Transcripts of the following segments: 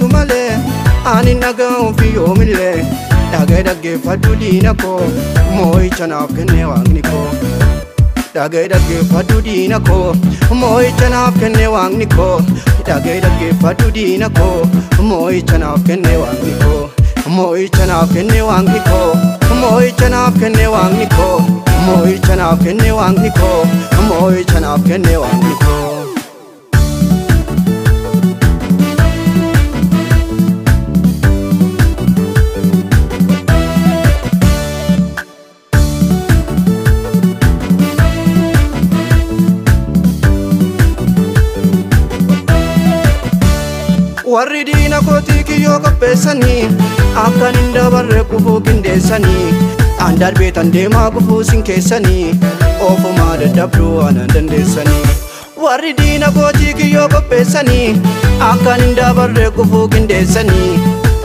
Sumale ani nagao fi omile dage fadu dina ko moi chana kene wangni ko dage fadu dina ko moi chana kene wangni ko dage fadu dina ko moi chana kene wangni ko moi chana kene wangni ko moi chana kene wangni ko moi chana kene wangni ko moi chana kene wangni ko warri diina kooti kiyyoo qopheessanii akkan hin dabarre kufuu qindeessanii an darbeetan deemaa kufuu sin keessanii ofumaa dadhabduu anan dandeessanii warri diina kooti kiyyoo qopheessanii akkan hin dabarre kufuu qindeessanii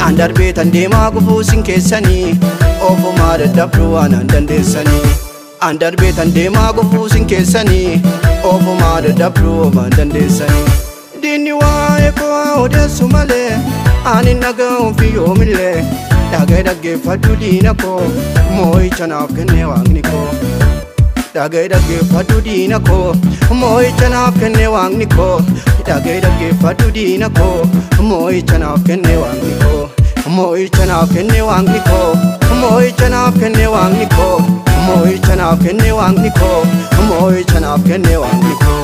an darbeetan deemaa kufuu sin keessanii ofumaa dadhabduu anan dandeessanii an darbeetan deemaa kufuu sin keessanii ofumaa dadhabduu anan dandeessanii Dini wae ko odesu male ani nagao fi omile dage fadu dina ko moi chana kene wangni ko dage fadu dina ko moi chana kene wangni ko dage fadu dina ko moi chana kene wangni ko moi chana kene wangni ko moi chana kene wangni ko moi chana kene wangni ko moi chana kene wangni ko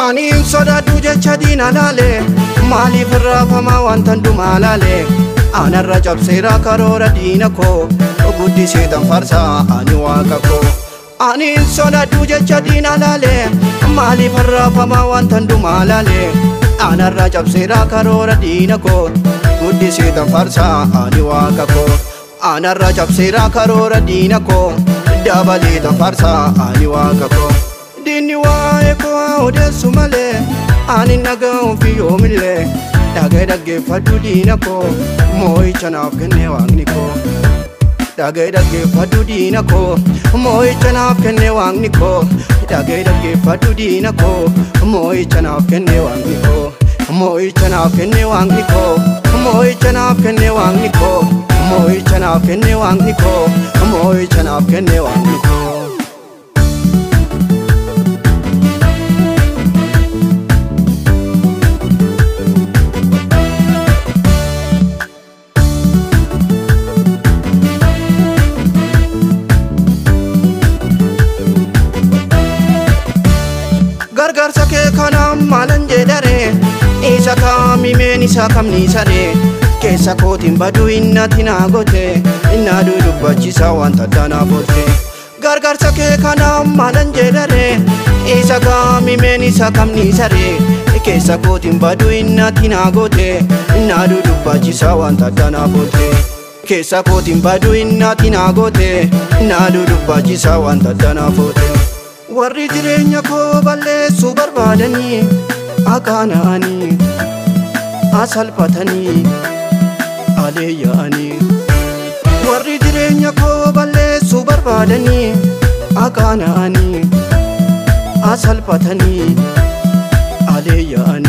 Ani soda duje chadina lale mali farafama wantan dumalale anarra jabsera karora dina ko guddi setan farsa ani waka ko ani soda duje chadina lale mali farafama wantan dumalale anarra jabsera karora dina ko guddi setan farsa ani waka ko anarra jabsera karora dina ko dabali tan farsa ani waka ko Dini wae ko odesu male ani nagao fi omile dage fadu dina ko moi chana kene wangni ko dage fadu dina ko moi chana kene wangni ko dage fadu dina ko moi chana kene wangni ko moi chana kene wangni ko moi chana kene wangni ko moi chana kene wangni ko moi chana kene wangni ko Gargarsa ke kana malan jedare isa kami men isa kamni sare kesa kotin badu inna tina gote inna du dubbachisa wanta dana bote Gargarsa ke kana malan jedare isa kami men isa kamni sare kesa kotin badu inna tina gote inna du dubbachisa wanta dana bote kesa kotin badu inna tina gote inna du dubbachisa wanta dana bote warri jireenya ko balleessuu barbaadanii akaana'anii asalphatanii aleeyya'anii warri jireenya ko balleessuu barbaadanii akaana'anii asalphatanii aleeyya'anii